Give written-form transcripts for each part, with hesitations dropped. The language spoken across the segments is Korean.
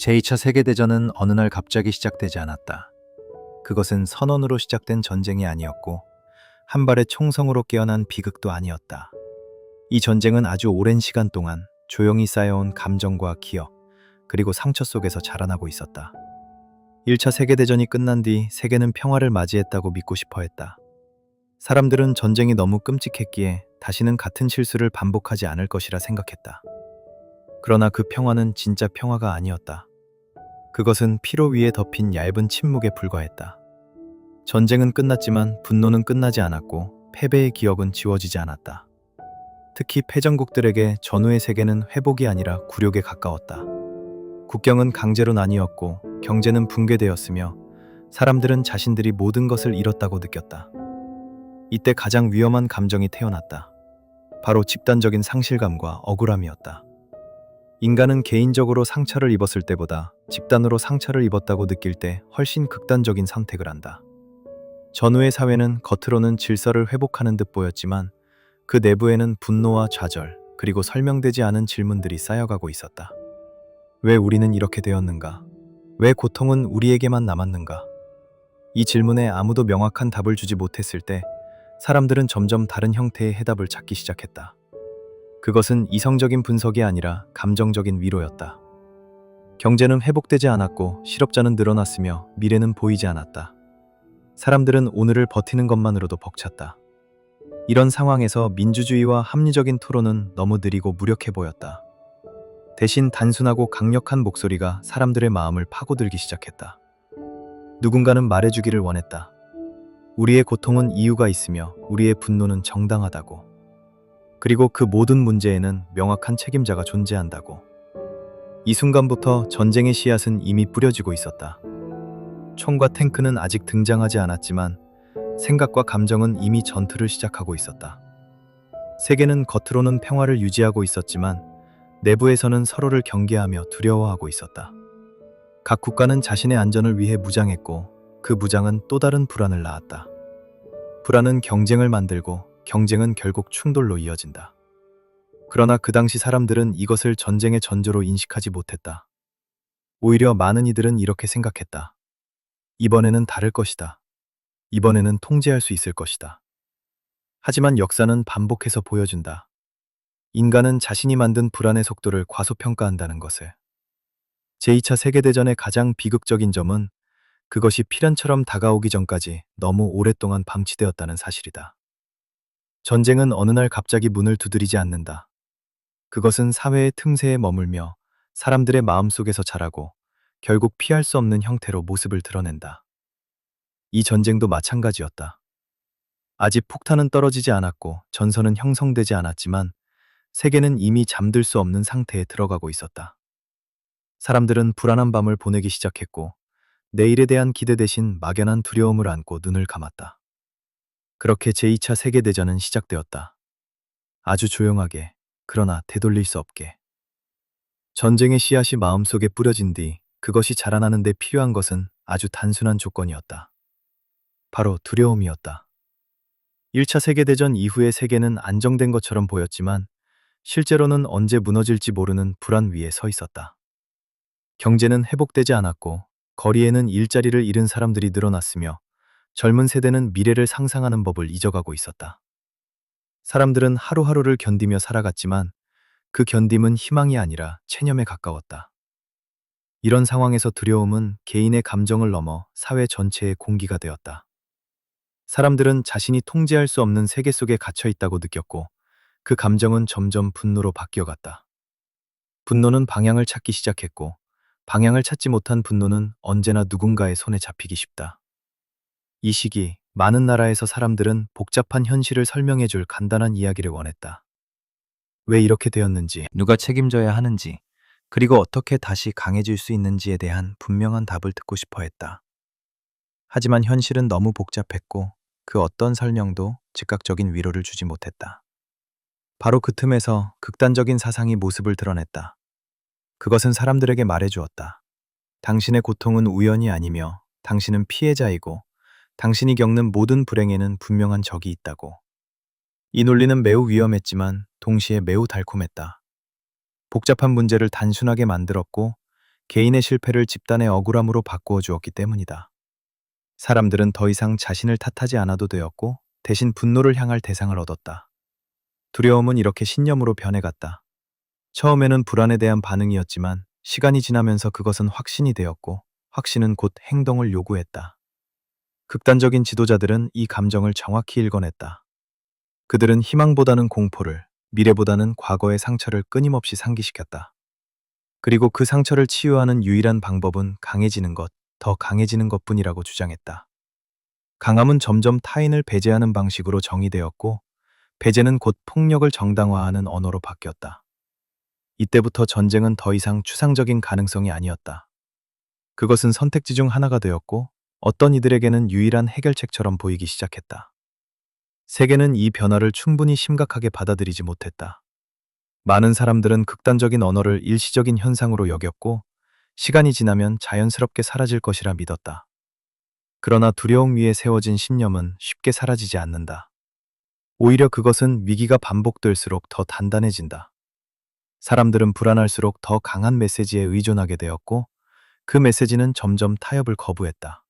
제2차 세계대전은 어느 날 갑자기 시작되지 않았다. 그것은 선언으로 시작된 전쟁이 아니었고 한 발의 총성으로 깨어난 비극도 아니었다. 이 전쟁은 아주 오랜 시간 동안 조용히 쌓여온 감정과 기억, 그리고 상처 속에서 자라나고 있었다. 1차 세계대전이 끝난 뒤 세계는 평화를 맞이했다고 믿고 싶어 했다. 사람들은 전쟁이 너무 끔찍했기에 다시는 같은 실수를 반복하지 않을 것이라 생각했다. 그러나 그 평화는 진짜 평화가 아니었다. 그것은 피로 위에 덮인 얇은 침묵에 불과했다. 전쟁은 끝났지만 분노는 끝나지 않았고 패배의 기억은 지워지지 않았다. 특히 패전국들에게 전후의 세계는 회복이 아니라 굴욕에 가까웠다. 국경은 강제로 나뉘었고 경제는 붕괴되었으며 사람들은 자신들이 모든 것을 잃었다고 느꼈다. 이때 가장 위험한 감정이 태어났다. 바로 집단적인 상실감과 억울함이었다. 인간은 개인적으로 상처를 입었을 때보다 집단으로 상처를 입었다고 느낄 때 훨씬 극단적인 선택을 한다. 전후의 사회는 겉으로는 질서를 회복하는 듯 보였지만 그 내부에는 분노와 좌절, 그리고 설명되지 않은 질문들이 쌓여가고 있었다. 왜 우리는 이렇게 되었는가? 왜 고통은 우리에게만 남았는가? 이 질문에 아무도 명확한 답을 주지 못했을 때 사람들은 점점 다른 형태의 해답을 찾기 시작했다. 그것은 이성적인 분석이 아니라 감정적인 위로였다. 경제는 회복되지 않았고 실업자는 늘어났으며 미래는 보이지 않았다. 사람들은 오늘을 버티는 것만으로도 벅찼다. 이런 상황에서 민주주의와 합리적인 토론은 너무 느리고 무력해 보였다. 대신 단순하고 강력한 목소리가 사람들의 마음을 파고들기 시작했다. 누군가는 말해주기를 원했다. 우리의 고통은 이유가 있으며 우리의 분노는 정당하다고. 그리고 그 모든 문제에는 명확한 책임자가 존재한다고. 이 순간부터 전쟁의 씨앗은 이미 뿌려지고 있었다. 총과 탱크는 아직 등장하지 않았지만 생각과 감정은 이미 전투를 시작하고 있었다. 세계는 겉으로는 평화를 유지하고 있었지만 내부에서는 서로를 경계하며 두려워하고 있었다. 각 국가는 자신의 안전을 위해 무장했고 그 무장은 또 다른 불안을 낳았다. 불안은 경쟁을 만들고 경쟁은 결국 충돌로 이어진다. 그러나 그 당시 사람들은 이것을 전쟁의 전조로 인식하지 못했다. 오히려 많은 이들은 이렇게 생각했다. 이번에는 다를 것이다. 이번에는 통제할 수 있을 것이다. 하지만 역사는 반복해서 보여준다. 인간은 자신이 만든 불안의 속도를 과소평가한다는 것을. 제2차 세계대전의 가장 비극적인 점은 그것이 필연처럼 다가오기 전까지 너무 오랫동안 방치되었다는 사실이다. 전쟁은 어느 날 갑자기 문을 두드리지 않는다. 그것은 사회의 틈새에 머물며 사람들의 마음속에서 자라고 결국 피할 수 없는 형태로 모습을 드러낸다. 이 전쟁도 마찬가지였다. 아직 폭탄은 떨어지지 않았고 전선은 형성되지 않았지만 세계는 이미 잠들 수 없는 상태에 들어가고 있었다. 사람들은 불안한 밤을 보내기 시작했고 내일에 대한 기대 대신 막연한 두려움을 안고 눈을 감았다. 그렇게 제2차 세계대전은 시작되었다. 아주 조용하게, 그러나 되돌릴 수 없게. 전쟁의 씨앗이 마음속에 뿌려진 뒤 그것이 자라나는 데 필요한 것은 아주 단순한 조건이었다. 바로 두려움이었다. 1차 세계대전 이후의 세계는 안정된 것처럼 보였지만 실제로는 언제 무너질지 모르는 불안 위에 서 있었다. 경제는 회복되지 않았고 거리에는 일자리를 잃은 사람들이 늘어났으며 젊은 세대는 미래를 상상하는 법을 잊어가고 있었다. 사람들은 하루하루를 견디며 살아갔지만 그 견딤은 희망이 아니라 체념에 가까웠다. 이런 상황에서 두려움은 개인의 감정을 넘어 사회 전체의 공기가 되었다. 사람들은 자신이 통제할 수 없는 세계 속에 갇혀 있다고 느꼈고 그 감정은 점점 분노로 바뀌어갔다. 분노는 방향을 찾기 시작했고 방향을 찾지 못한 분노는 언제나 누군가의 손에 잡히기 쉽다. 이 시기 많은 나라에서 사람들은 복잡한 현실을 설명해줄 간단한 이야기를 원했다. 왜 이렇게 되었는지, 누가 책임져야 하는지, 그리고 어떻게 다시 강해질 수 있는지에 대한 분명한 답을 듣고 싶어 했다. 하지만 현실은 너무 복잡했고 그 어떤 설명도 즉각적인 위로를 주지 못했다. 바로 그 틈에서 극단적인 사상이 모습을 드러냈다. 그것은 사람들에게 말해주었다. 당신의 고통은 우연이 아니며 당신은 피해자이고 당신이 겪는 모든 불행에는 분명한 적이 있다고. 이 논리는 매우 위험했지만 동시에 매우 달콤했다. 복잡한 문제를 단순하게 만들었고 개인의 실패를 집단의 억울함으로 바꾸어 주었기 때문이다. 사람들은 더 이상 자신을 탓하지 않아도 되었고 대신 분노를 향할 대상을 얻었다. 두려움은 이렇게 신념으로 변해갔다. 처음에는 불안에 대한 반응이었지만 시간이 지나면서 그것은 확신이 되었고 확신은 곧 행동을 요구했다. 극단적인 지도자들은 이 감정을 정확히 읽어냈다. 그들은 희망보다는 공포를, 미래보다는 과거의 상처를 끊임없이 상기시켰다. 그리고 그 상처를 치유하는 유일한 방법은 강해지는 것, 더 강해지는 것뿐이라고 주장했다. 강함은 점점 타인을 배제하는 방식으로 정의되었고, 배제는 곧 폭력을 정당화하는 언어로 바뀌었다. 이때부터 전쟁은 더 이상 추상적인 가능성이 아니었다. 그것은 선택지 중 하나가 되었고, 어떤 이들에게는 유일한 해결책처럼 보이기 시작했다. 세계는 이 변화를 충분히 심각하게 받아들이지 못했다. 많은 사람들은 극단적인 언어를 일시적인 현상으로 여겼고, 시간이 지나면 자연스럽게 사라질 것이라 믿었다. 그러나 두려움 위에 세워진 신념은 쉽게 사라지지 않는다. 오히려 그것은 위기가 반복될수록 더 단단해진다. 사람들은 불안할수록 더 강한 메시지에 의존하게 되었고, 그 메시지는 점점 타협을 거부했다.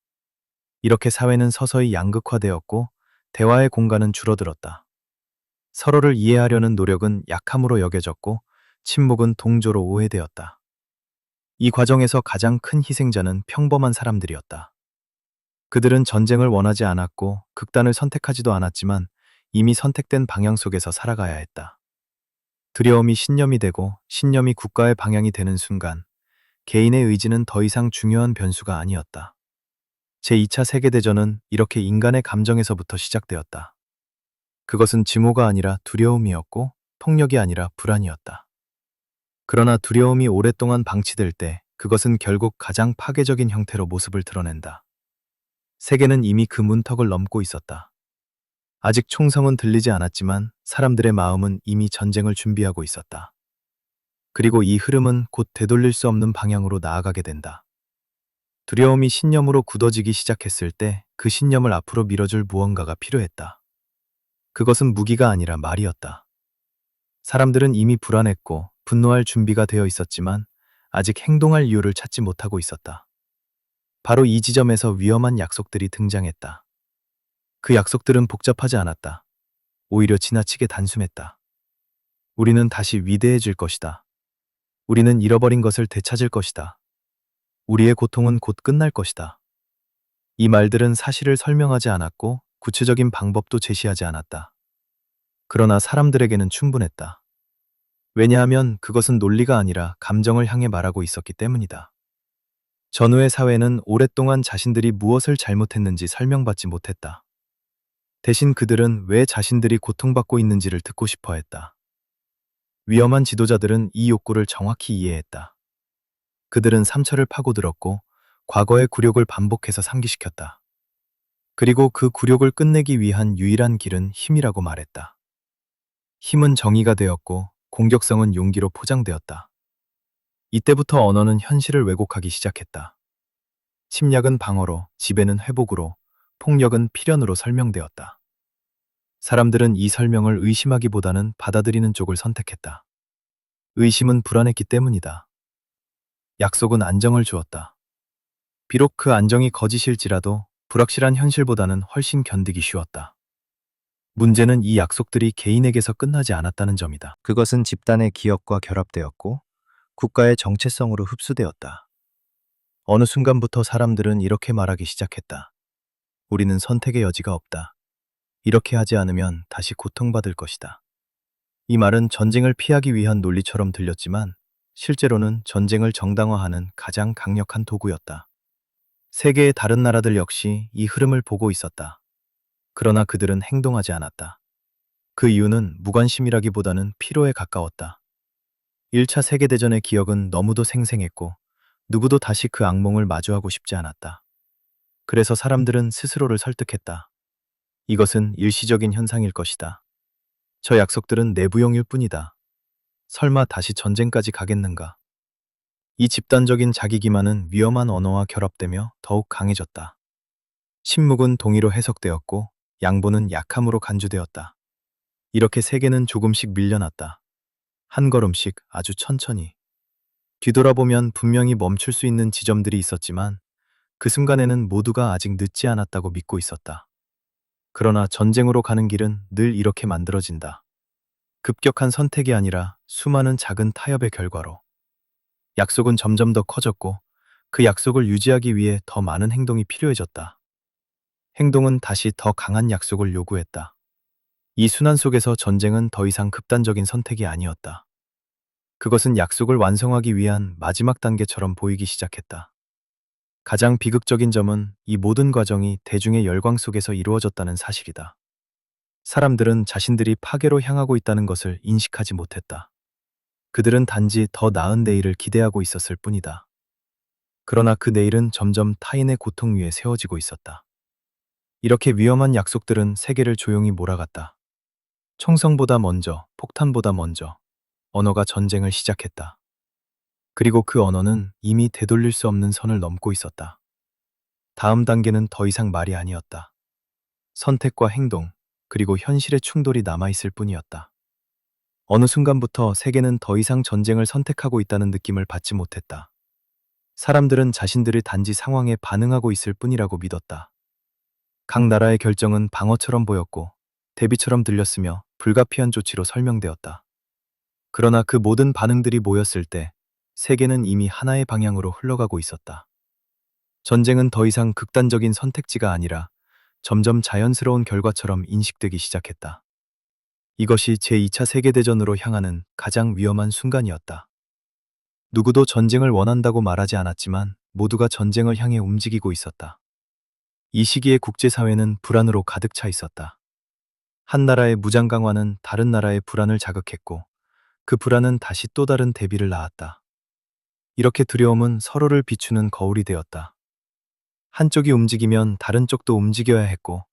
이렇게 사회는 서서히 양극화되었고, 대화의 공간은 줄어들었다. 서로를 이해하려는 노력은 약함으로 여겨졌고, 침묵은 동조로 오해되었다. 이 과정에서 가장 큰 희생자는 평범한 사람들이었다. 그들은 전쟁을 원하지 않았고, 극단을 선택하지도 않았지만, 이미 선택된 방향 속에서 살아가야 했다. 두려움이 신념이 되고, 신념이 국가의 방향이 되는 순간, 개인의 의지는 더 이상 중요한 변수가 아니었다. 제2차 세계대전은 이렇게 인간의 감정에서부터 시작되었다. 그것은 증오가 아니라 두려움이었고 폭력이 아니라 불안이었다. 그러나 두려움이 오랫동안 방치될 때 그것은 결국 가장 파괴적인 형태로 모습을 드러낸다. 세계는 이미 그 문턱을 넘고 있었다. 아직 총성은 들리지 않았지만 사람들의 마음은 이미 전쟁을 준비하고 있었다. 그리고 이 흐름은 곧 되돌릴 수 없는 방향으로 나아가게 된다. 두려움이 신념으로 굳어지기 시작했을 때 그 신념을 앞으로 밀어줄 무언가가 필요했다. 그것은 무기가 아니라 말이었다. 사람들은 이미 불안했고 분노할 준비가 되어 있었지만 아직 행동할 이유를 찾지 못하고 있었다. 바로 이 지점에서 위험한 약속들이 등장했다. 그 약속들은 복잡하지 않았다. 오히려 지나치게 단순했다. 우리는 다시 위대해질 것이다. 우리는 잃어버린 것을 되찾을 것이다. 우리의 고통은 곧 끝날 것이다. 이 말들은 사실을 설명하지 않았고 구체적인 방법도 제시하지 않았다. 그러나 사람들에게는 충분했다. 왜냐하면 그것은 논리가 아니라 감정을 향해 말하고 있었기 때문이다. 전후의 사회는 오랫동안 자신들이 무엇을 잘못했는지 설명받지 못했다. 대신 그들은 왜 자신들이 고통받고 있는지를 듣고 싶어 했다. 위험한 지도자들은 이 욕구를 정확히 이해했다. 그들은 삼철을 파고들었고 과거의 굴욕을 반복해서 상기시켰다. 그리고 그 굴욕을 끝내기 위한 유일한 길은 힘이라고 말했다. 힘은 정의가 되었고 공격성은 용기로 포장되었다. 이때부터 언어는 현실을 왜곡하기 시작했다. 침략은 방어로, 지배는 회복으로, 폭력은 필연으로 설명되었다. 사람들은 이 설명을 의심하기보다는 받아들이는 쪽을 선택했다. 의심은 불안했기 때문이다. 약속은 안정을 주었다. 비록 그 안정이 거짓일지라도 불확실한 현실보다는 훨씬 견디기 쉬웠다. 문제는 이 약속들이 개인에게서 끝나지 않았다는 점이다. 그것은 집단의 기억과 결합되었고 국가의 정체성으로 흡수되었다. 어느 순간부터 사람들은 이렇게 말하기 시작했다. 우리는 선택의 여지가 없다. 이렇게 하지 않으면 다시 고통받을 것이다. 이 말은 전쟁을 피하기 위한 논리처럼 들렸지만 실제로는 전쟁을 정당화하는 가장 강력한 도구였다. 세계의 다른 나라들 역시 이 흐름을 보고 있었다. 그러나 그들은 행동하지 않았다. 그 이유는 무관심이라기보다는 피로에 가까웠다. 1차 세계대전의 기억은 너무도 생생했고 누구도 다시 그 악몽을 마주하고 싶지 않았다. 그래서 사람들은 스스로를 설득했다. 이것은 일시적인 현상일 것이다. 저 약속들은 내부용일 뿐이다. 설마 다시 전쟁까지 가겠는가? 이 집단적인 자기기만은 위험한 언어와 결합되며 더욱 강해졌다. 침묵은 동의로 해석되었고 양보는 약함으로 간주되었다. 이렇게 세계는 조금씩 밀려났다. 한 걸음씩 아주 천천히. 뒤돌아보면 분명히 멈출 수 있는 지점들이 있었지만 그 순간에는 모두가 아직 늦지 않았다고 믿고 있었다. 그러나 전쟁으로 가는 길은 늘 이렇게 만들어진다. 급격한 선택이 아니라 수많은 작은 타협의 결과로. 약속은 점점 더 커졌고 그 약속을 유지하기 위해 더 많은 행동이 필요해졌다. 행동은 다시 더 강한 약속을 요구했다. 이 순환 속에서 전쟁은 더 이상 극단적인 선택이 아니었다. 그것은 약속을 완성하기 위한 마지막 단계처럼 보이기 시작했다. 가장 비극적인 점은 이 모든 과정이 대중의 열광 속에서 이루어졌다는 사실이다. 사람들은 자신들이 파괴로 향하고 있다는 것을 인식하지 못했다. 그들은 단지 더 나은 내일을 기대하고 있었을 뿐이다. 그러나 그 내일은 점점 타인의 고통 위에 세워지고 있었다. 이렇게 위험한 약속들은 세계를 조용히 몰아갔다. 총성보다 먼저, 폭탄보다 먼저, 언어가 전쟁을 시작했다. 그리고 그 언어는 이미 되돌릴 수 없는 선을 넘고 있었다. 다음 단계는 더 이상 말이 아니었다. 선택과 행동, 그리고 현실의 충돌이 남아있을 뿐이었다. 어느 순간부터 세계는 더 이상 전쟁을 선택하고 있다는 느낌을 받지 못했다. 사람들은 자신들이 단지 상황에 반응하고 있을 뿐이라고 믿었다. 각 나라의 결정은 방어처럼 보였고 대비처럼 들렸으며 불가피한 조치로 설명되었다. 그러나 그 모든 반응들이 모였을 때 세계는 이미 하나의 방향으로 흘러가고 있었다. 전쟁은 더 이상 극단적인 선택지가 아니라 점점 자연스러운 결과처럼 인식되기 시작했다. 이것이 제2차 세계대전으로 향하는 가장 위험한 순간이었다. 누구도 전쟁을 원한다고 말하지 않았지만 모두가 전쟁을 향해 움직이고 있었다. 이 시기의 국제사회는 불안으로 가득 차 있었다. 한 나라의 무장 강화는 다른 나라의 불안을 자극했고 그 불안은 다시 또 다른 대비를 낳았다. 이렇게 두려움은 서로를 비추는 거울이 되었다. 한쪽이 움직이면 다른 쪽도 움직여야 했고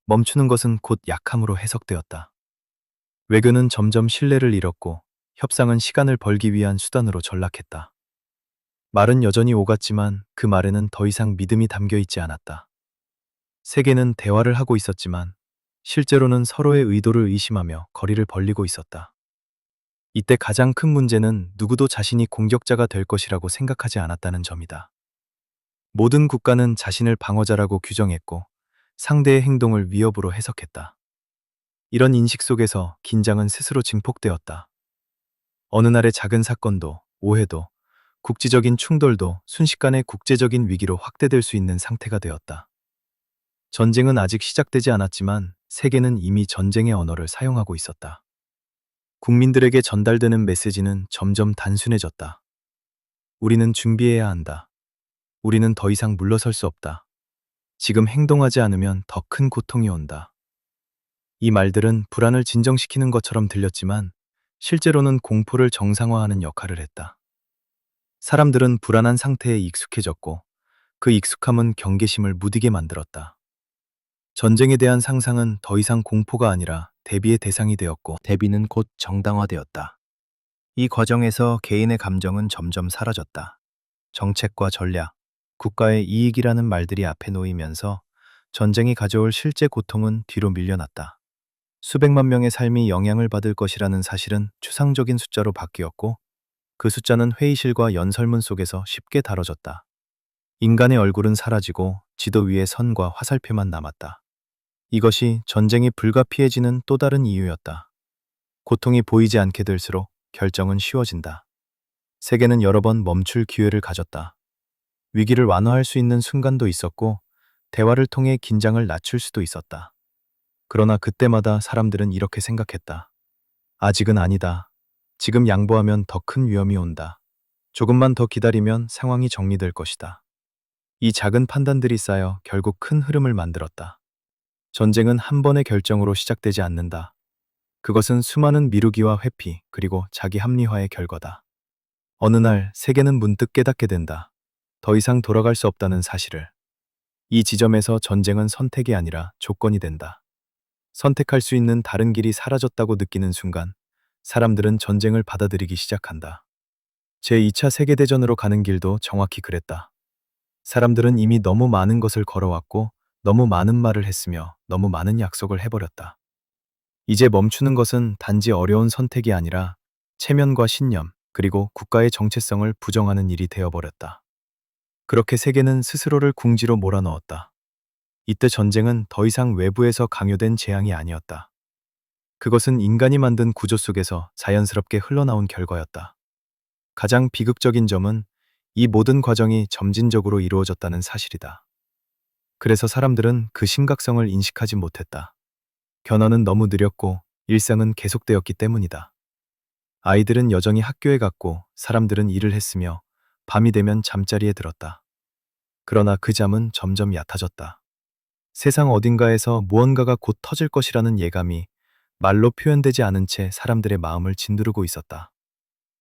멈추는 것은 곧 약함으로 해석되었다. 외교는 점점 신뢰를 잃었고 협상은 시간을 벌기 위한 수단으로 전락했다. 말은 여전히 오갔지만 그 말에는 더 이상 믿음이 담겨 있지 않았다. 세계는 대화를 하고 있었지만 실제로는 서로의 의도를 의심하며 거리를 벌리고 있었다. 이때 가장 큰 문제는 누구도 자신이 공격자가 될 것이라고 생각하지 않았다는 점이다. 모든 국가는 자신을 방어자라고 규정했고 상대의 행동을 위협으로 해석했다. 이런 인식 속에서 긴장은 스스로 증폭되었다. 어느 날의 작은 사건도, 오해도, 국지적인 충돌도 순식간에 국제적인 위기로 확대될 수 있는 상태가 되었다. 전쟁은 아직 시작되지 않았지만 세계는 이미 전쟁의 언어를 사용하고 있었다. 국민들에게 전달되는 메시지는 점점 단순해졌다. 우리는 준비해야 한다. 우리는 더 이상 물러설 수 없다. 지금 행동하지 않으면 더 큰 고통이 온다. 이 말들은 불안을 진정시키는 것처럼 들렸지만 실제로는 공포를 정상화하는 역할을 했다. 사람들은 불안한 상태에 익숙해졌고 그 익숙함은 경계심을 무디게 만들었다. 전쟁에 대한 상상은 더 이상 공포가 아니라 대비의 대상이 되었고 대비는 곧 정당화되었다. 이 과정에서 개인의 감정은 점점 사라졌다. 정책과 전략, 국가의 이익이라는 말들이 앞에 놓이면서 전쟁이 가져올 실제 고통은 뒤로 밀려났다. 수백만 명의 삶이 영향을 받을 것이라는 사실은 추상적인 숫자로 바뀌었고 그 숫자는 회의실과 연설문 속에서 쉽게 다뤄졌다. 인간의 얼굴은 사라지고 지도 위에 선과 화살표만 남았다. 이것이 전쟁이 불가피해지는 또 다른 이유였다. 고통이 보이지 않게 될수록 결정은 쉬워진다. 세계는 여러 번 멈출 기회를 가졌다. 위기를 완화할 수 있는 순간도 있었고 대화를 통해 긴장을 낮출 수도 있었다. 그러나 그때마다 사람들은 이렇게 생각했다. 아직은 아니다. 지금 양보하면 더 큰 위험이 온다. 조금만 더 기다리면 상황이 정리될 것이다. 이 작은 판단들이 쌓여 결국 큰 흐름을 만들었다. 전쟁은 한 번의 결정으로 시작되지 않는다. 그것은 수많은 미루기와 회피, 그리고 자기 합리화의 결과다. 어느 날 세계는 문득 깨닫게 된다. 더 이상 돌아갈 수 없다는 사실을. 이 지점에서 전쟁은 선택이 아니라 조건이 된다. 선택할 수 있는 다른 길이 사라졌다고 느끼는 순간 사람들은 전쟁을 받아들이기 시작한다. 제2차 세계대전으로 가는 길도 정확히 그랬다. 사람들은 이미 너무 많은 것을 걸어왔고 너무 많은 말을 했으며 너무 많은 약속을 해버렸다. 이제 멈추는 것은 단지 어려운 선택이 아니라 체면과 신념, 그리고 국가의 정체성을 부정하는 일이 되어버렸다. 그렇게 세계는 스스로를 궁지로 몰아넣었다. 이때 전쟁은 더 이상 외부에서 강요된 재앙이 아니었다. 그것은 인간이 만든 구조 속에서 자연스럽게 흘러나온 결과였다. 가장 비극적인 점은 이 모든 과정이 점진적으로 이루어졌다는 사실이다. 그래서 사람들은 그 심각성을 인식하지 못했다. 변화는 너무 느렸고 일상은 계속되었기 때문이다. 아이들은 여전히 학교에 갔고 사람들은 일을 했으며 밤이 되면 잠자리에 들었다. 그러나 그 잠은 점점 얕아졌다. 세상 어딘가에서 무언가가 곧 터질 것이라는 예감이 말로 표현되지 않은 채 사람들의 마음을 짓누르고 있었다.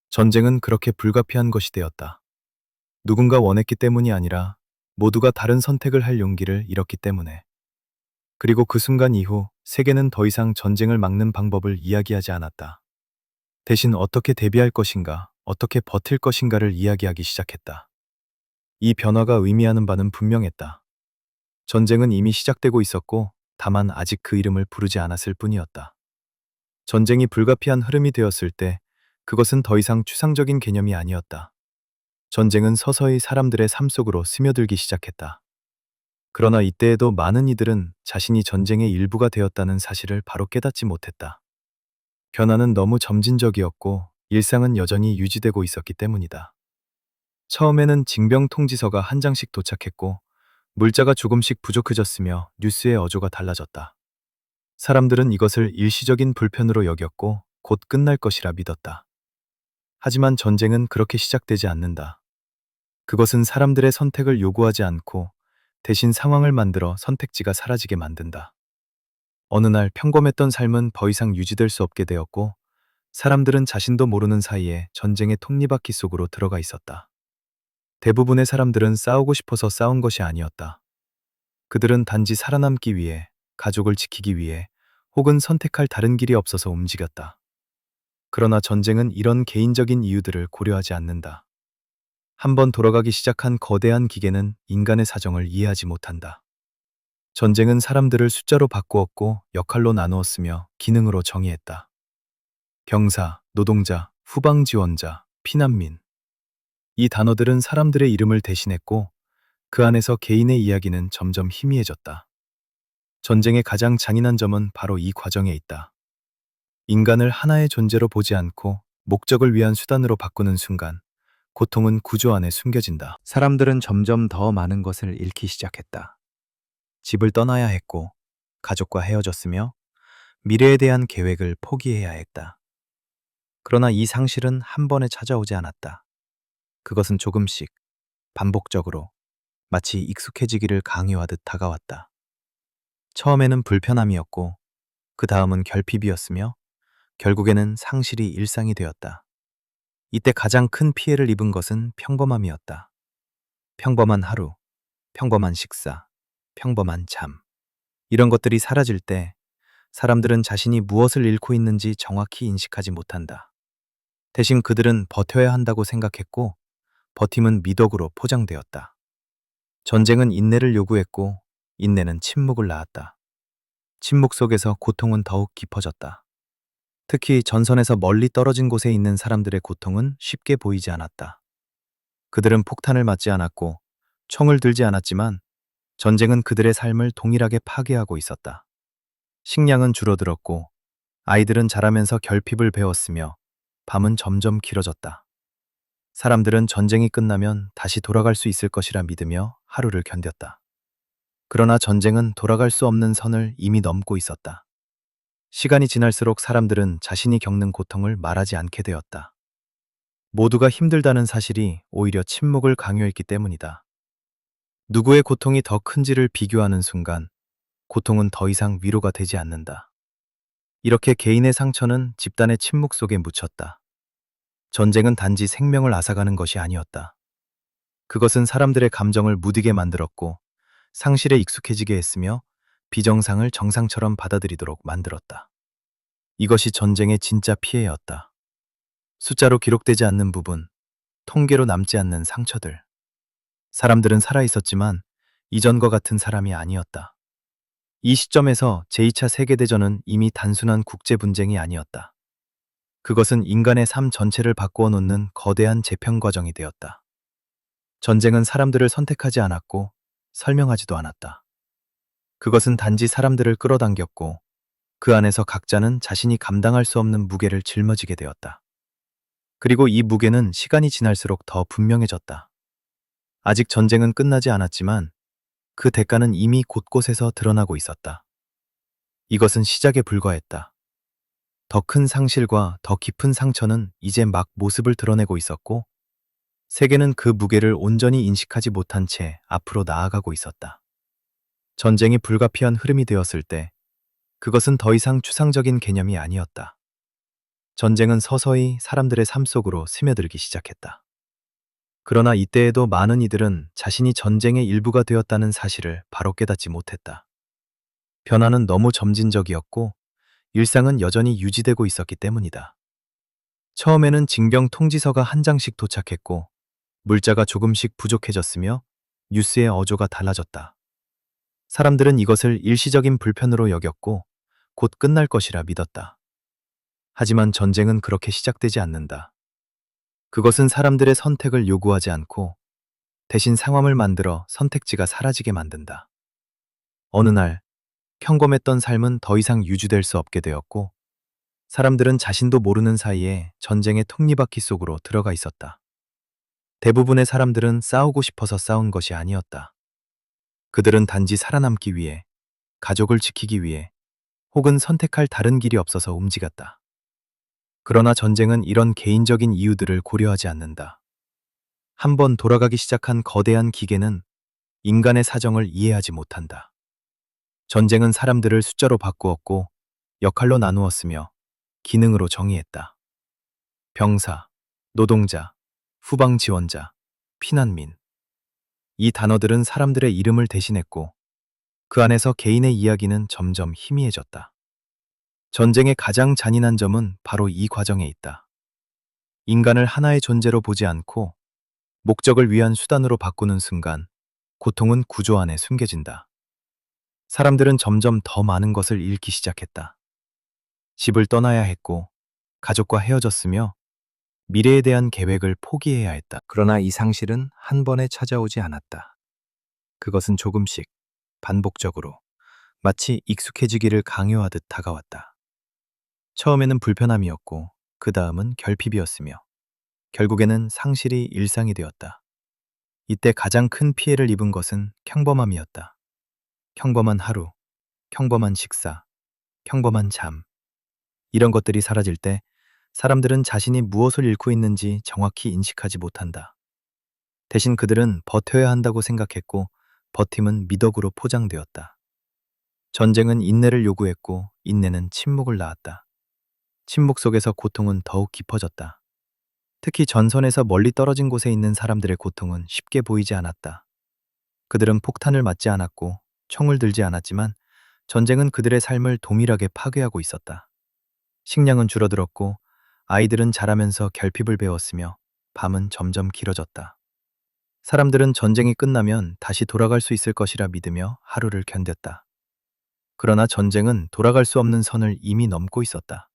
전쟁은 그렇게 불가피한 것이 되었다. 누군가 원했기 때문이 아니라 모두가 다른 선택을 할 용기를 잃었기 때문에. 그리고 그 순간 이후 세계는 더 이상 전쟁을 막는 방법을 이야기하지 않았다. 대신 어떻게 대비할 것인가, 어떻게 버틸 것인가를 이야기하기 시작했다. 이 변화가 의미하는 바는 분명했다. 전쟁은 이미 시작되고 있었고, 다만 아직 그 이름을 부르지 않았을 뿐이었다. 전쟁이 불가피한 흐름이 되었을 때, 그것은 더 이상 추상적인 개념이 아니었다. 전쟁은 서서히 사람들의 삶 속으로 스며들기 시작했다. 그러나 이때에도 많은 이들은 자신이 전쟁의 일부가 되었다는 사실을 바로 깨닫지 못했다. 변화는 너무 점진적이었고 일상은 여전히 유지되고 있었기 때문이다. 처음에는 징병 통지서가 한 장씩 도착했고 물자가 조금씩 부족해졌으며 뉴스의 어조가 달라졌다. 사람들은 이것을 일시적인 불편으로 여겼고 곧 끝날 것이라 믿었다. 하지만 전쟁은 그렇게 시작되지 않는다. 그것은 사람들의 선택을 요구하지 않고 대신 상황을 만들어 선택지가 사라지게 만든다. 어느 날 평범했던 삶은 더 이상 유지될 수 없게 되었고 사람들은 자신도 모르는 사이에 전쟁의 톱니바퀴 속으로 들어가 있었다. 대부분의 사람들은 싸우고 싶어서 싸운 것이 아니었다. 그들은 단지 살아남기 위해, 가족을 지키기 위해, 혹은 선택할 다른 길이 없어서 움직였다. 그러나 전쟁은 이런 개인적인 이유들을 고려하지 않는다. 한번 돌아가기 시작한 거대한 기계는 인간의 사정을 이해하지 못한다. 전쟁은 사람들을 숫자로 바꾸었고 역할로 나누었으며 기능으로 정의했다. 병사, 노동자, 후방지원자, 피난민. 이 단어들은 사람들의 이름을 대신했고 그 안에서 개인의 이야기는 점점 희미해졌다. 전쟁의 가장 잔인한 점은 바로 이 과정에 있다. 인간을 하나의 존재로 보지 않고 목적을 위한 수단으로 바꾸는 순간 고통은 구조 안에 숨겨진다. 사람들은 점점 더 많은 것을 잃기 시작했다. 집을 떠나야 했고 가족과 헤어졌으며 미래에 대한 계획을 포기해야 했다. 그러나 이 상실은 한 번에 찾아오지 않았다. 그것은 조금씩, 반복적으로, 마치 익숙해지기를 강요하듯 다가왔다. 처음에는 불편함이었고, 그 다음은 결핍이었으며, 결국에는 상실이 일상이 되었다. 이때 가장 큰 피해를 입은 것은 평범함이었다. 평범한 하루, 평범한 식사, 평범한 잠. 이런 것들이 사라질 때 사람들은 자신이 무엇을 잃고 있는지 정확히 인식하지 못한다. 대신 그들은 버텨야 한다고 생각했고 버팀은 미덕으로 포장되었다. 전쟁은 인내를 요구했고 인내는 침묵을 낳았다. 침묵 속에서 고통은 더욱 깊어졌다. 특히 전선에서 멀리 떨어진 곳에 있는 사람들의 고통은 쉽게 보이지 않았다. 그들은 폭탄을 맞지 않았고 총을 들지 않았지만 전쟁은 그들의 삶을 동일하게 파괴하고 있었다. 식량은 줄어들었고 아이들은 자라면서 결핍을 배웠으며 밤은 점점 길어졌다. 사람들은 전쟁이 끝나면 다시 돌아갈 수 있을 것이라 믿으며 하루를 견뎠다. 그러나 전쟁은 돌아갈 수 없는 선을 이미 넘고 있었다. 시간이 지날수록 사람들은 자신이 겪는 고통을 말하지 않게 되었다. 모두가 힘들다는 사실이 오히려 침묵을 강요했기 때문이다. 누구의 고통이 더 큰지를 비교하는 순간 고통은 더 이상 위로가 되지 않는다. 이렇게 개인의 상처는 집단의 침묵 속에 묻혔다. 전쟁은 단지 생명을 앗아가는 것이 아니었다. 그것은 사람들의 감정을 무디게 만들었고 상실에 익숙해지게 했으며 비정상을 정상처럼 받아들이도록 만들었다. 이것이 전쟁의 진짜 피해였다. 숫자로 기록되지 않는 부분, 통계로 남지 않는 상처들. 사람들은 살아있었지만 이전과 같은 사람이 아니었다. 이 시점에서 제2차 세계대전은 이미 단순한 국제 분쟁이 아니었다. 그것은 인간의 삶 전체를 바꾸어 놓는 거대한 재편 과정이 되었다. 전쟁은 사람들을 선택하지 않았고 설명하지도 않았다. 그것은 단지 사람들을 끌어당겼고 그 안에서 각자는 자신이 감당할 수 없는 무게를 짊어지게 되었다. 그리고 이 무게는 시간이 지날수록 더 분명해졌다. 아직 전쟁은 끝나지 않았지만 그 대가는 이미 곳곳에서 드러나고 있었다. 이것은 시작에 불과했다. 더 큰 상실과 더 깊은 상처는 이제 막 모습을 드러내고 있었고 세계는 그 무게를 온전히 인식하지 못한 채 앞으로 나아가고 있었다. 전쟁이 불가피한 흐름이 되었을 때 그것은 더 이상 추상적인 개념이 아니었다. 전쟁은 서서히 사람들의 삶 속으로 스며들기 시작했다. 그러나 이때에도 많은 이들은 자신이 전쟁의 일부가 되었다는 사실을 바로 깨닫지 못했다. 변화는 너무 점진적이었고 일상은 여전히 유지되고 있었기 때문이다. 처음에는 징병 통지서가 한 장씩 도착했고 물자가 조금씩 부족해졌으며 뉴스의 어조가 달라졌다. 사람들은 이것을 일시적인 불편으로 여겼고 곧 끝날 것이라 믿었다. 하지만 전쟁은 그렇게 시작되지 않는다. 그것은 사람들의 선택을 요구하지 않고 대신 상황을 만들어 선택지가 사라지게 만든다. 어느 날 평범했던 삶은 더 이상 유지될 수 없게 되었고 사람들은 자신도 모르는 사이에 전쟁의 톱니바퀴 속으로 들어가 있었다. 대부분의 사람들은 싸우고 싶어서 싸운 것이 아니었다. 그들은 단지 살아남기 위해, 가족을 지키기 위해, 혹은 선택할 다른 길이 없어서 움직였다. 그러나 전쟁은 이런 개인적인 이유들을 고려하지 않는다. 한번 돌아가기 시작한 거대한 기계는 인간의 사정을 이해하지 못한다. 전쟁은 사람들을 숫자로 바꾸었고 역할로 나누었으며 기능으로 정의했다. 병사, 노동자, 후방 지원자, 피난민. 이 단어들은 사람들의 이름을 대신했고 그 안에서 개인의 이야기는 점점 희미해졌다. 전쟁의 가장 잔인한 점은 바로 이 과정에 있다. 인간을 하나의 존재로 보지 않고 목적을 위한 수단으로 바꾸는 순간 고통은 구조 안에 숨겨진다. 사람들은 점점 더 많은 것을 잃기 시작했다. 집을 떠나야 했고 가족과 헤어졌으며 미래에 대한 계획을 포기해야 했다. 그러나 이 상실은 한 번에 찾아오지 않았다. 그것은 조금씩 반복적으로 마치 익숙해지기를 강요하듯 다가왔다. 처음에는 불편함이었고 그 다음은 결핍이었으며 결국에는 상실이 일상이 되었다. 이때 가장 큰 피해를 입은 것은 평범함이었다. 평범한 하루, 평범한 식사, 평범한 잠. 이런 것들이 사라질 때 사람들은 자신이 무엇을 잃고 있는지 정확히 인식하지 못한다. 대신 그들은 버텨야 한다고 생각했고 버팀은 미덕으로 포장되었다. 전쟁은 인내를 요구했고 인내는 침묵을 낳았다. 침묵 속에서 고통은 더욱 깊어졌다. 특히 전선에서 멀리 떨어진 곳에 있는 사람들의 고통은 쉽게 보이지 않았다. 그들은 폭탄을 맞지 않았고 총을 들지 않았지만 전쟁은 그들의 삶을 동일하게 파괴하고 있었다. 식량은 줄어들었고 아이들은 자라면서 결핍을 배웠으며 밤은 점점 길어졌다. 사람들은 전쟁이 끝나면 다시 돌아갈 수 있을 것이라 믿으며 하루를 견뎠다. 그러나 전쟁은 돌아갈 수 없는 선을 이미 넘고 있었다.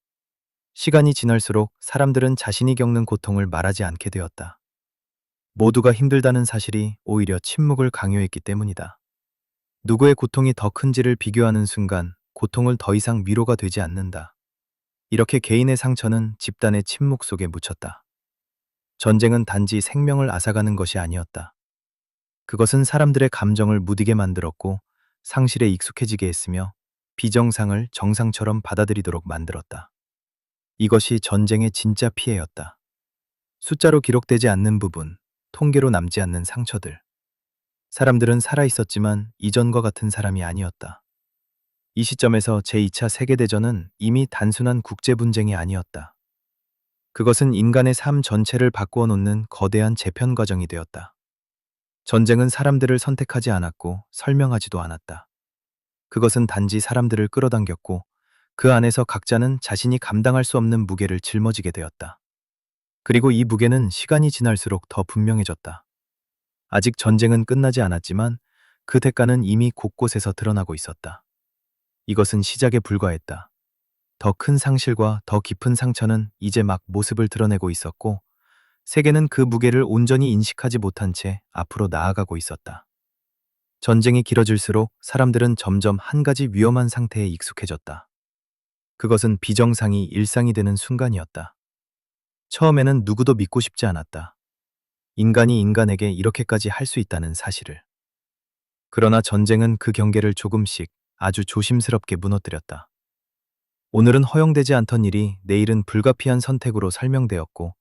시간이 지날수록 사람들은 자신이 겪는 고통을 말하지 않게 되었다. 모두가 힘들다는 사실이 오히려 침묵을 강요했기 때문이다. 누구의 고통이 더 큰지를 비교하는 순간 고통을 더 이상 위로가 되지 않는다. 이렇게 개인의 상처는 집단의 침묵 속에 묻혔다. 전쟁은 단지 생명을 앗아가는 것이 아니었다. 그것은 사람들의 감정을 무디게 만들었고 상실에 익숙해지게 했으며 비정상을 정상처럼 받아들이도록 만들었다. 이것이 전쟁의 진짜 피해였다. 숫자로 기록되지 않는 부분, 통계로 남지 않는 상처들. 사람들은 살아있었지만 이전과 같은 사람이 아니었다. 이 시점에서 제2차 세계대전은 이미 단순한 국제분쟁이 아니었다. 그것은 인간의 삶 전체를 바꾸어 놓는 거대한 재편 과정이 되었다. 전쟁은 사람들을 선택하지 않았고 설명하지도 않았다. 그것은 단지 사람들을 끌어당겼고 그 안에서 각자는 자신이 감당할 수 없는 무게를 짊어지게 되었다. 그리고 이 무게는 시간이 지날수록 더 분명해졌다. 아직 전쟁은 끝나지 않았지만 그 대가는 이미 곳곳에서 드러나고 있었다. 이것은 시작에 불과했다. 더 큰 상실과 더 깊은 상처는 이제 막 모습을 드러내고 있었고, 세계는 그 무게를 온전히 인식하지 못한 채 앞으로 나아가고 있었다. 전쟁이 길어질수록 사람들은 점점 한 가지 위험한 상태에 익숙해졌다. 그것은 비정상이 일상이 되는 순간이었다. 처음에는 누구도 믿고 싶지 않았다. 인간이 인간에게 이렇게까지 할 수 있다는 사실을. 그러나 전쟁은 그 경계를 조금씩 아주 조심스럽게 무너뜨렸다. 오늘은 허용되지 않던 일이 내일은 불가피한 선택으로 설명되었고,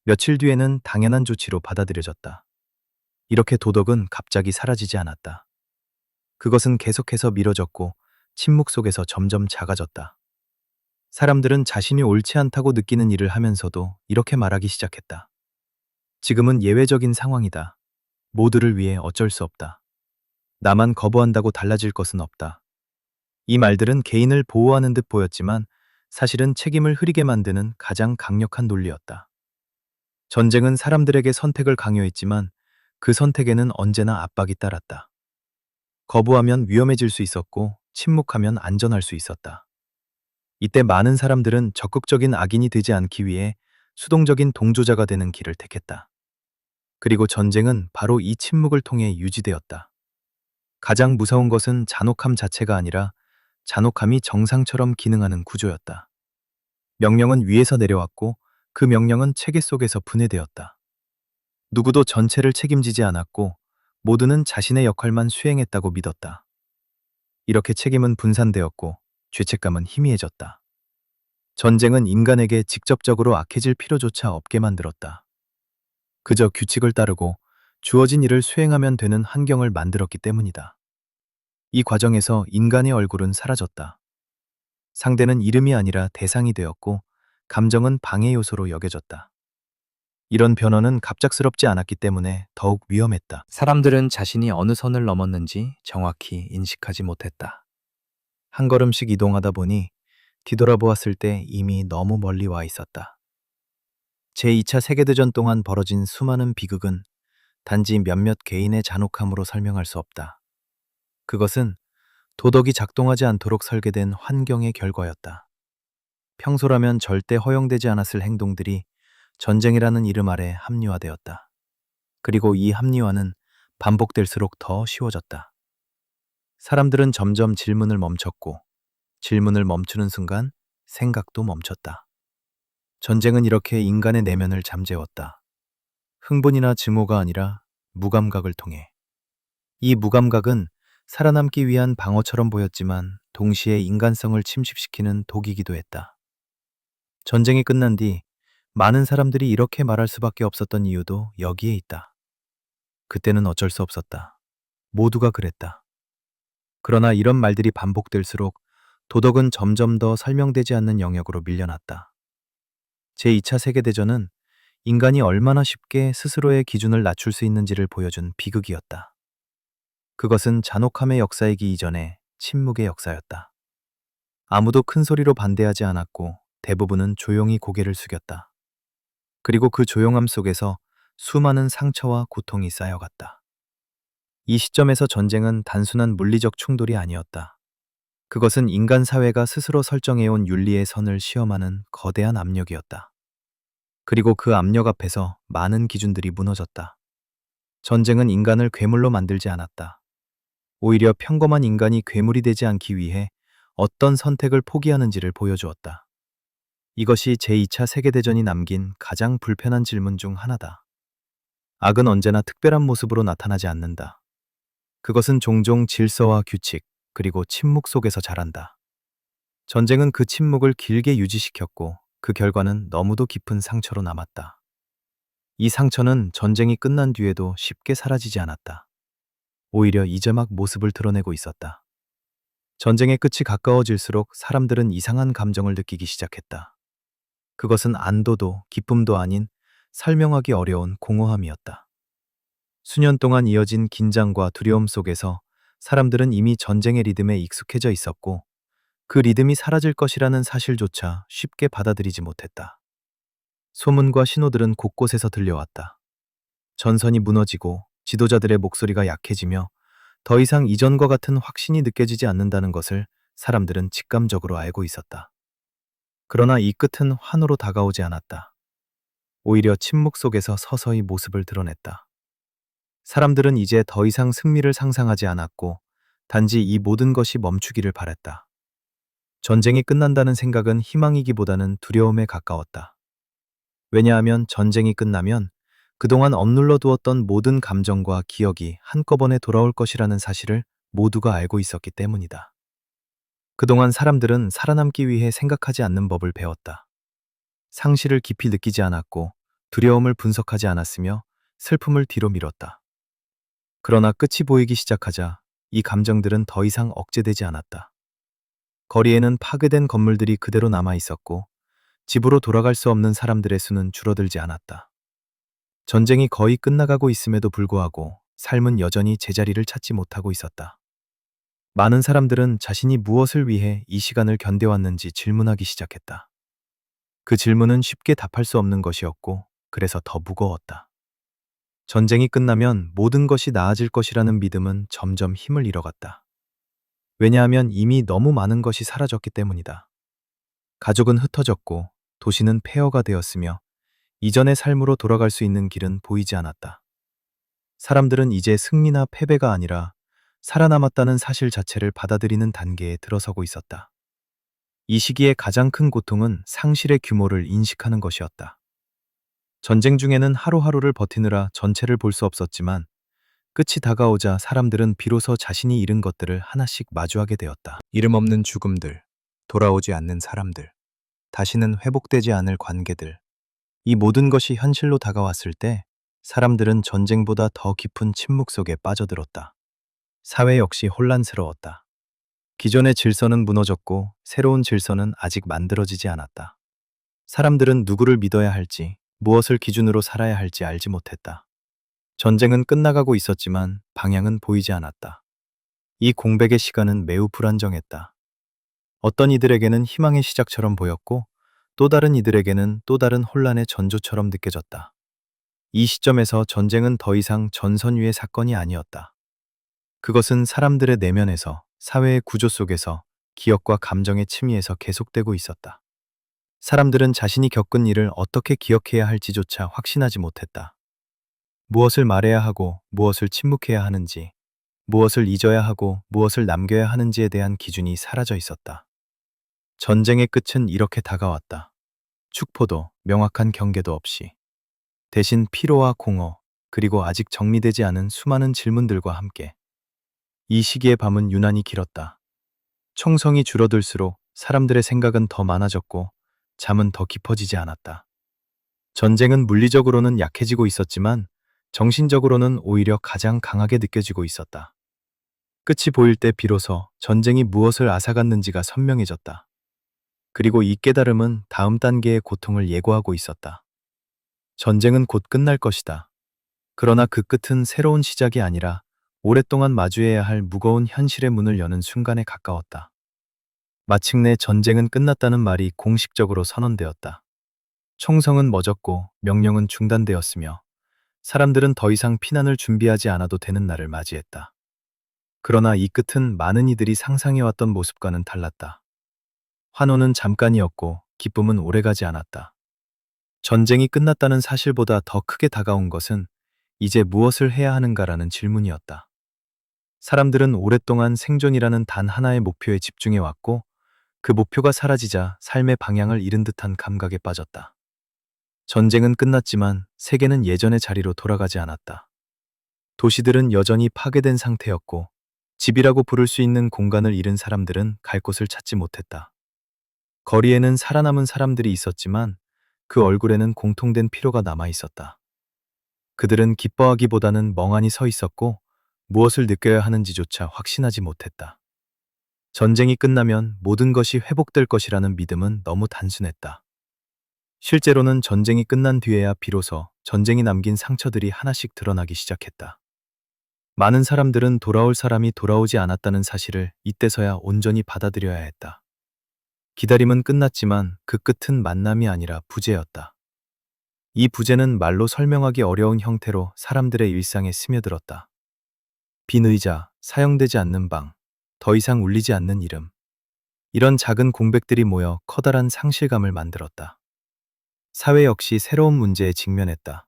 며칠 뒤에는 당연한 조치로 받아들여졌다. 이렇게 도덕은 갑자기 사라지지 않았다. 그것은 계속해서 미뤄졌고 침묵 속에서 점점 작아졌다. 사람들은 자신이 옳지 않다고 느끼는 일을 하면서도 이렇게 말하기 시작했다. 지금은 예외적인 상황이다. 모두를 위해 어쩔 수 없다. 나만 거부한다고 달라질 것은 없다. 이 말들은 개인을 보호하는 듯 보였지만 사실은 책임을 흐리게 만드는 가장 강력한 논리였다. 전쟁은 사람들에게 선택을 강요했지만 그 선택에는 언제나 압박이 따랐다. 거부하면 위험해질 수 있었고 침묵하면 안전할 수 있었다. 이때 많은 사람들은 적극적인 악인이 되지 않기 위해 수동적인 동조자가 되는 길을 택했다. 그리고 전쟁은 바로 이 침묵을 통해 유지되었다. 가장 무서운 것은 잔혹함 자체가 아니라 잔혹함이 정상처럼 기능하는 구조였다. 명령은 위에서 내려왔고 그 명령은 체계 속에서 분해되었다. 누구도 전체를 책임지지 않았고 모두는 자신의 역할만 수행했다고 믿었다. 이렇게 책임은 분산되었고 죄책감은 희미해졌다. 전쟁은 인간에게 직접적으로 악해질 필요조차 없게 만들었다. 그저 규칙을 따르고 주어진 일을 수행하면 되는 환경을 만들었기 때문이다. 이 과정에서 인간의 얼굴은 사라졌다. 상대는 이름이 아니라 대상이 되었고 감정은 방해 요소로 여겨졌다. 이런 변화는 갑작스럽지 않았기 때문에 더욱 위험했다. 사람들은 자신이 어느 선을 넘었는지 정확히 인식하지 못했다. 한 걸음씩 이동하다 보니 뒤돌아보았을 때 이미 너무 멀리 와 있었다. 제2차 세계대전 동안 벌어진 수많은 비극은 단지 몇몇 개인의 잔혹함으로 설명할 수 없다. 그것은 도덕이 작동하지 않도록 설계된 환경의 결과였다. 평소라면 절대 허용되지 않았을 행동들이 전쟁이라는 이름 아래 합리화되었다. 그리고 이 합리화는 반복될수록 더 쉬워졌다. 사람들은 점점 질문을 멈췄고 질문을 멈추는 순간 생각도 멈췄다. 전쟁은 이렇게 인간의 내면을 잠재웠다. 흥분이나 증오가 아니라 무감각을 통해. 이 무감각은 살아남기 위한 방어처럼 보였지만 동시에 인간성을 침식시키는 독이기도 했다. 전쟁이 끝난 뒤 많은 사람들이 이렇게 말할 수밖에 없었던 이유도 여기에 있다. 그때는 어쩔 수 없었다. 모두가 그랬다. 그러나 이런 말들이 반복될수록 도덕은 점점 더 설명되지 않는 영역으로 밀려났다. 제2차 세계대전은 인간이 얼마나 쉽게 스스로의 기준을 낮출 수 있는지를 보여준 비극이었다. 그것은 잔혹함의 역사이기 이전에 침묵의 역사였다. 아무도 큰 소리로 반대하지 않았고 대부분은 조용히 고개를 숙였다. 그리고 그 조용함 속에서 수많은 상처와 고통이 쌓여갔다. 이 시점에서 전쟁은 단순한 물리적 충돌이 아니었다. 그것은 인간 사회가 스스로 설정해온 윤리의 선을 시험하는 거대한 압력이었다. 그리고 그 압력 앞에서 많은 기준들이 무너졌다. 전쟁은 인간을 괴물로 만들지 않았다. 오히려 평범한 인간이 괴물이 되지 않기 위해 어떤 선택을 포기하는지를 보여주었다. 이것이 제2차 세계대전이 남긴 가장 불편한 질문 중 하나다. 악은 언제나 특별한 모습으로 나타나지 않는다. 그것은 종종 질서와 규칙, 그리고 침묵 속에서 자란다. 전쟁은 그 침묵을 길게 유지시켰고 그 결과는 너무도 깊은 상처로 남았다. 이 상처는 전쟁이 끝난 뒤에도 쉽게 사라지지 않았다. 오히려 이제 막 모습을 드러내고 있었다. 전쟁의 끝이 가까워질수록 사람들은 이상한 감정을 느끼기 시작했다. 그것은 안도도 기쁨도 아닌 설명하기 어려운 공허함이었다. 수년 동안 이어진 긴장과 두려움 속에서 사람들은 이미 전쟁의 리듬에 익숙해져 있었고 그 리듬이 사라질 것이라는 사실조차 쉽게 받아들이지 못했다. 소문과 신호들은 곳곳에서 들려왔다. 전선이 무너지고 지도자들의 목소리가 약해지며 더 이상 이전과 같은 확신이 느껴지지 않는다는 것을 사람들은 직감적으로 알고 있었다. 그러나 이 끝은 환호로 다가오지 않았다. 오히려 침묵 속에서 서서히 모습을 드러냈다. 사람들은 이제 더 이상 승리를 상상하지 않았고, 단지 이 모든 것이 멈추기를 바랬다. 전쟁이 끝난다는 생각은 희망이기보다는 두려움에 가까웠다. 왜냐하면 전쟁이 끝나면 그동안 억눌러 두었던 모든 감정과 기억이 한꺼번에 돌아올 것이라는 사실을 모두가 알고 있었기 때문이다. 그동안 사람들은 살아남기 위해 생각하지 않는 법을 배웠다. 상실을 깊이 느끼지 않았고, 두려움을 분석하지 않았으며 슬픔을 뒤로 미뤘다. 그러나 끝이 보이기 시작하자 이 감정들은 더 이상 억제되지 않았다. 거리에는 파괴된 건물들이 그대로 남아 있었고, 집으로 돌아갈 수 없는 사람들의 수는 줄어들지 않았다. 전쟁이 거의 끝나가고 있음에도 불구하고 삶은 여전히 제자리를 찾지 못하고 있었다. 많은 사람들은 자신이 무엇을 위해 이 시간을 견뎌왔는지 질문하기 시작했다. 그 질문은 쉽게 답할 수 없는 것이었고, 그래서 더 무거웠다. 전쟁이 끝나면 모든 것이 나아질 것이라는 믿음은 점점 힘을 잃어갔다. 왜냐하면 이미 너무 많은 것이 사라졌기 때문이다. 가족은 흩어졌고, 도시는 폐허가 되었으며, 이전의 삶으로 돌아갈 수 있는 길은 보이지 않았다. 사람들은 이제 승리나 패배가 아니라 살아남았다는 사실 자체를 받아들이는 단계에 들어서고 있었다. 이 시기의 가장 큰 고통은 상실의 규모를 인식하는 것이었다. 전쟁 중에는 하루하루를 버티느라 전체를 볼 수 없었지만, 끝이 다가오자 사람들은 비로소 자신이 잃은 것들을 하나씩 마주하게 되었다. 이름 없는 죽음들, 돌아오지 않는 사람들, 다시는 회복되지 않을 관계들. 이 모든 것이 현실로 다가왔을 때 사람들은 전쟁보다 더 깊은 침묵 속에 빠져들었다. 사회 역시 혼란스러웠다. 기존의 질서는 무너졌고 새로운 질서는 아직 만들어지지 않았다. 사람들은 누구를 믿어야 할지, 무엇을 기준으로 살아야 할지 알지 못했다. 전쟁은 끝나가고 있었지만 방향은 보이지 않았다. 이 공백의 시간은 매우 불안정했다. 어떤 이들에게는 희망의 시작처럼 보였고, 또 다른 이들에게는 또 다른 혼란의 전조처럼 느껴졌다. 이 시점에서 전쟁은 더 이상 전선 위의 사건이 아니었다. 그것은 사람들의 내면에서, 사회의 구조 속에서, 기억과 감정의 침이에서 계속되고 있었다. 사람들은 자신이 겪은 일을 어떻게 기억해야 할지조차 확신하지 못했다. 무엇을 말해야 하고 무엇을 침묵해야 하는지, 무엇을 잊어야 하고 무엇을 남겨야 하는지에 대한 기준이 사라져 있었다. 전쟁의 끝은 이렇게 다가왔다. 축포도 명확한 경계도 없이. 대신 피로와 공허, 그리고 아직 정리되지 않은 수많은 질문들과 함께. 이 시기의 밤은 유난히 길었다. 총성이 줄어들수록 사람들의 생각은 더 많아졌고 잠은 더 깊어지지 않았다. 전쟁은 물리적으로는 약해지고 있었지만 정신적으로는 오히려 가장 강하게 느껴지고 있었다. 끝이 보일 때 비로소 전쟁이 무엇을 앗아갔는지가 선명해졌다. 그리고 이 깨달음은 다음 단계의 고통을 예고하고 있었다. 전쟁은 곧 끝날 것이다. 그러나 그 끝은 새로운 시작이 아니라 오랫동안 마주해야 할 무거운 현실의 문을 여는 순간에 가까웠다. 마침내 전쟁은 끝났다는 말이 공식적으로 선언되었다. 총성은 멎었고 명령은 중단되었으며 사람들은 더 이상 피난을 준비하지 않아도 되는 날을 맞이했다. 그러나 이 끝은 많은 이들이 상상해왔던 모습과는 달랐다. 환호는 잠깐이었고 기쁨은 오래가지 않았다. 전쟁이 끝났다는 사실보다 더 크게 다가온 것은 이제 무엇을 해야 하는가라는 질문이었다. 사람들은 오랫동안 생존이라는 단 하나의 목표에 집중해왔고, 그 목표가 사라지자 삶의 방향을 잃은 듯한 감각에 빠졌다. 전쟁은 끝났지만 세계는 예전의 자리로 돌아가지 않았다. 도시들은 여전히 파괴된 상태였고, 집이라고 부를 수 있는 공간을 잃은 사람들은 갈 곳을 찾지 못했다. 거리에는 살아남은 사람들이 있었지만 그 얼굴에는 공통된 피로가 남아 있었다. 그들은 기뻐하기보다는 멍하니 서 있었고 무엇을 느껴야 하는지조차 확신하지 못했다. 전쟁이 끝나면 모든 것이 회복될 것이라는 믿음은 너무 단순했다. 실제로는 전쟁이 끝난 뒤에야 비로소 전쟁이 남긴 상처들이 하나씩 드러나기 시작했다. 많은 사람들은 돌아올 사람이 돌아오지 않았다는 사실을 이때서야 온전히 받아들여야 했다. 기다림은 끝났지만 그 끝은 만남이 아니라 부재였다. 이 부재는 말로 설명하기 어려운 형태로 사람들의 일상에 스며들었다. 빈 의자, 사용되지 않는 방, 더 이상 울리지 않는 이름. 이런 작은 공백들이 모여 커다란 상실감을 만들었다. 사회 역시 새로운 문제에 직면했다.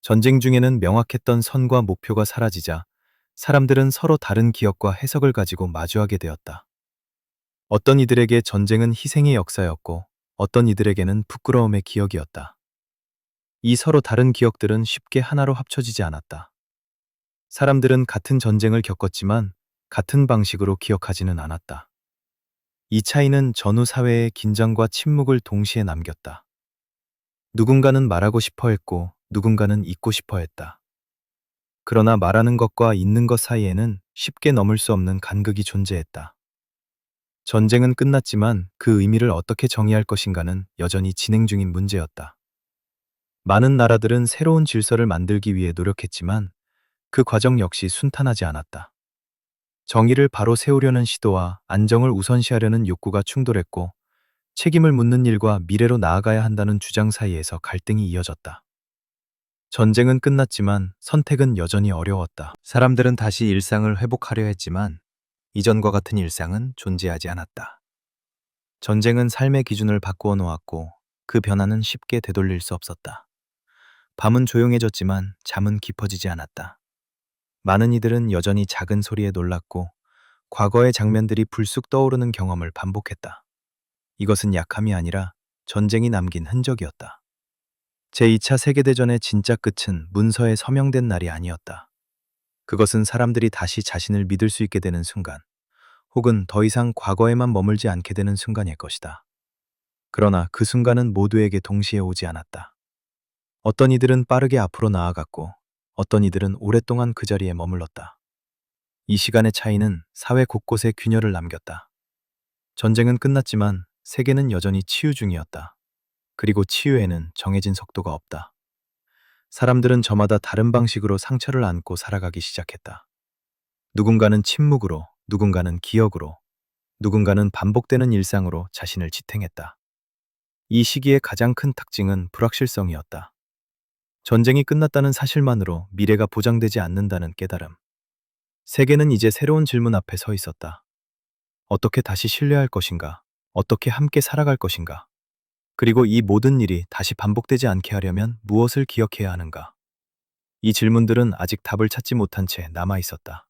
전쟁 중에는 명확했던 선과 목표가 사라지자 사람들은 서로 다른 기억과 해석을 가지고 마주하게 되었다. 어떤 이들에게 전쟁은 희생의 역사였고 어떤 이들에게는 부끄러움의 기억이었다. 이 서로 다른 기억들은 쉽게 하나로 합쳐지지 않았다. 사람들은 같은 전쟁을 겪었지만 같은 방식으로 기억하지는 않았다. 이 차이는 전후 사회의 긴장과 침묵을 동시에 남겼다. 누군가는 말하고 싶어 했고 누군가는 잊고 싶어 했다. 그러나 말하는 것과 잊는 것 사이에는 쉽게 넘을 수 없는 간극이 존재했다. 전쟁은 끝났지만 그 의미를 어떻게 정의할 것인가는 여전히 진행 중인 문제였다. 많은 나라들은 새로운 질서를 만들기 위해 노력했지만 그 과정 역시 순탄하지 않았다. 정의를 바로 세우려는 시도와 안정을 우선시하려는 욕구가 충돌했고 책임을 묻는 일과 미래로 나아가야 한다는 주장 사이에서 갈등이 이어졌다. 전쟁은 끝났지만 선택은 여전히 어려웠다. 사람들은 다시 일상을 회복하려 했지만 이전과 같은 일상은 존재하지 않았다. 전쟁은 삶의 기준을 바꾸어 놓았고 그 변화는 쉽게 되돌릴 수 없었다. 밤은 조용해졌지만 잠은 깊어지지 않았다. 많은 이들은 여전히 작은 소리에 놀랐고 과거의 장면들이 불쑥 떠오르는 경험을 반복했다. 이것은 약함이 아니라 전쟁이 남긴 흔적이었다. 제2차 세계대전의 진짜 끝은 문서에 서명된 날이 아니었다. 그것은 사람들이 다시 자신을 믿을 수 있게 되는 순간, 혹은 더 이상 과거에만 머물지 않게 되는 순간일 것이다. 그러나 그 순간은 모두에게 동시에 오지 않았다. 어떤 이들은 빠르게 앞으로 나아갔고, 어떤 이들은 오랫동안 그 자리에 머물렀다. 이 시간의 차이는 사회 곳곳에 균열을 남겼다. 전쟁은 끝났지만 세계는 여전히 치유 중이었다. 그리고 치유에는 정해진 속도가 없다. 사람들은 저마다 다른 방식으로 상처를 안고 살아가기 시작했다. 누군가는 침묵으로, 누군가는 기억으로, 누군가는 반복되는 일상으로 자신을 지탱했다. 이 시기의 가장 큰 특징은 불확실성이었다. 전쟁이 끝났다는 사실만으로 미래가 보장되지 않는다는 깨달음. 세계는 이제 새로운 질문 앞에 서 있었다. 어떻게 다시 신뢰할 것인가? 어떻게 함께 살아갈 것인가? 그리고 이 모든 일이 다시 반복되지 않게 하려면 무엇을 기억해야 하는가? 이 질문들은 아직 답을 찾지 못한 채 남아 있었다.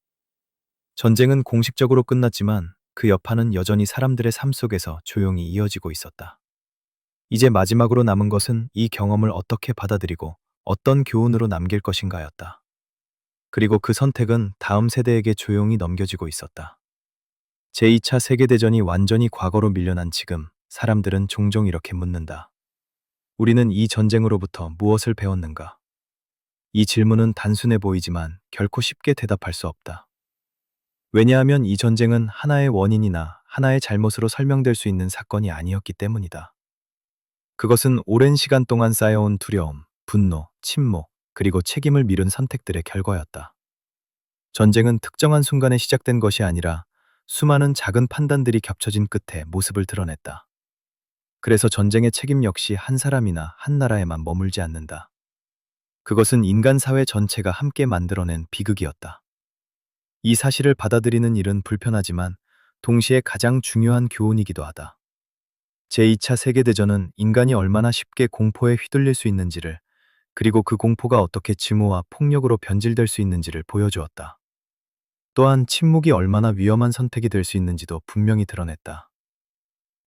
전쟁은 공식적으로 끝났지만 그 여파는 여전히 사람들의 삶 속에서 조용히 이어지고 있었다. 이제 마지막으로 남은 것은 이 경험을 어떻게 받아들이고 어떤 교훈으로 남길 것인가였다. 그리고 그 선택은 다음 세대에게 조용히 넘겨지고 있었다. 제2차 세계대전이 완전히 과거로 밀려난 지금, 사람들은 종종 이렇게 묻는다. 우리는 이 전쟁으로부터 무엇을 배웠는가? 이 질문은 단순해 보이지만 결코 쉽게 대답할 수 없다. 왜냐하면 이 전쟁은 하나의 원인이나 하나의 잘못으로 설명될 수 있는 사건이 아니었기 때문이다. 그것은 오랜 시간 동안 쌓여온 두려움, 분노, 침묵, 그리고 책임을 미룬 선택들의 결과였다. 전쟁은 특정한 순간에 시작된 것이 아니라 수많은 작은 판단들이 겹쳐진 끝에 모습을 드러냈다. 그래서 전쟁의 책임 역시 한 사람이나 한 나라에만 머물지 않는다. 그것은 인간 사회 전체가 함께 만들어낸 비극이었다. 이 사실을 받아들이는 일은 불편하지만 동시에 가장 중요한 교훈이기도 하다. 제2차 세계대전은 인간이 얼마나 쉽게 공포에 휘둘릴 수 있는지를, 그리고 그 공포가 어떻게 증오와 폭력으로 변질될 수 있는지를 보여주었다. 또한 침묵이 얼마나 위험한 선택이 될 수 있는지도 분명히 드러냈다.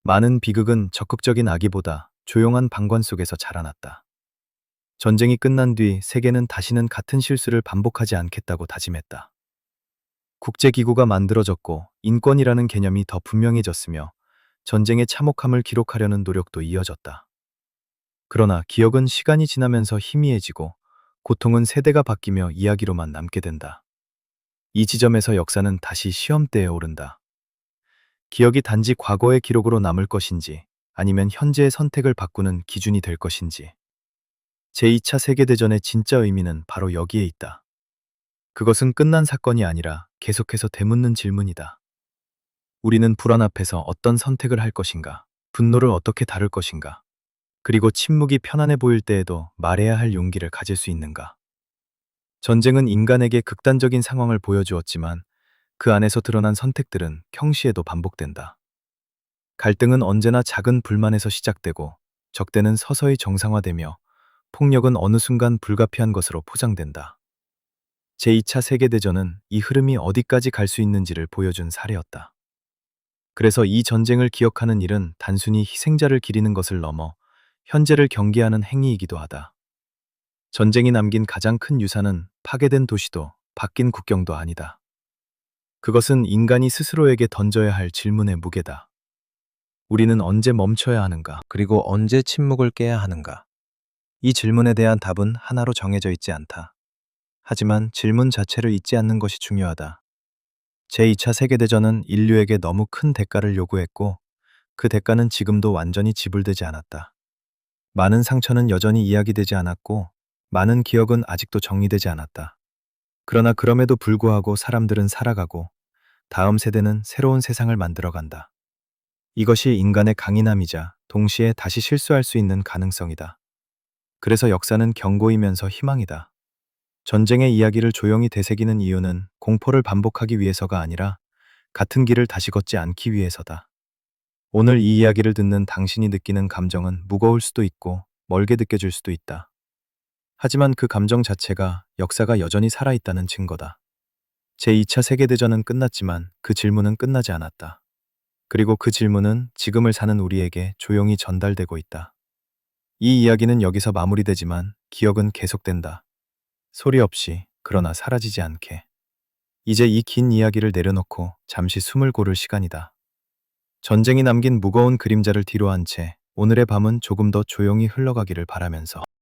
많은 비극은 적극적인 악의보다 조용한 방관 속에서 자라났다. 전쟁이 끝난 뒤 세계는 다시는 같은 실수를 반복하지 않겠다고 다짐했다. 국제기구가 만들어졌고 인권이라는 개념이 더 분명해졌으며 전쟁의 참혹함을 기록하려는 노력도 이어졌다. 그러나 기억은 시간이 지나면서 희미해지고 고통은 세대가 바뀌며 이야기로만 남게 된다. 이 지점에서 역사는 다시 시험대에 오른다. 기억이 단지 과거의 기록으로 남을 것인지 아니면 현재의 선택을 바꾸는 기준이 될 것인지. 제2차 세계대전의 진짜 의미는 바로 여기에 있다. 그것은 끝난 사건이 아니라 계속해서 되묻는 질문이다. 우리는 불안 앞에서 어떤 선택을 할 것인가? 분노를 어떻게 다룰 것인가? 그리고 침묵이 편안해 보일 때에도 말해야 할 용기를 가질 수 있는가? 전쟁은 인간에게 극단적인 상황을 보여주었지만 그 안에서 드러난 선택들은 평시에도 반복된다. 갈등은 언제나 작은 불만에서 시작되고 적대는 서서히 정상화되며 폭력은 어느 순간 불가피한 것으로 포장된다. 제2차 세계대전은 이 흐름이 어디까지 갈 수 있는지를 보여준 사례였다. 그래서 이 전쟁을 기억하는 일은 단순히 희생자를 기리는 것을 넘어 현재를 경계하는 행위이기도 하다. 전쟁이 남긴 가장 큰 유산은 파괴된 도시도 바뀐 국경도 아니다. 그것은 인간이 스스로에게 던져야 할 질문의 무게다. 우리는 언제 멈춰야 하는가? 그리고 언제 침묵을 깨야 하는가? 이 질문에 대한 답은 하나로 정해져 있지 않다. 하지만 질문 자체를 잊지 않는 것이 중요하다. 제2차 세계대전은 인류에게 너무 큰 대가를 요구했고, 그 대가는 지금도 완전히 지불되지 않았다. 많은 상처는 여전히 이야기되지 않았고, 많은 기억은 아직도 정리되지 않았다. 그러나 그럼에도 불구하고 사람들은 살아가고, 다음 세대는 새로운 세상을 만들어간다. 이것이 인간의 강인함이자 동시에 다시 실수할 수 있는 가능성이다. 그래서 역사는 경고이면서 희망이다. 전쟁의 이야기를 조용히 되새기는 이유는 공포를 반복하기 위해서가 아니라 같은 길을 다시 걷지 않기 위해서다. 오늘 이 이야기를 듣는 당신이 느끼는 감정은 무거울 수도 있고 멀게 느껴질 수도 있다. 하지만 그 감정 자체가 역사가 여전히 살아있다는 증거다. 제2차 세계대전은 끝났지만 그 질문은 끝나지 않았다. 그리고 그 질문은 지금을 사는 우리에게 조용히 전달되고 있다. 이 이야기는 여기서 마무리되지만 기억은 계속된다. 소리 없이, 그러나 사라지지 않게. 이제 이 긴 이야기를 내려놓고 잠시 숨을 고를 시간이다. 전쟁이 남긴 무거운 그림자를 뒤로한 채 오늘의 밤은 조금 더 조용히 흘러가기를 바라면서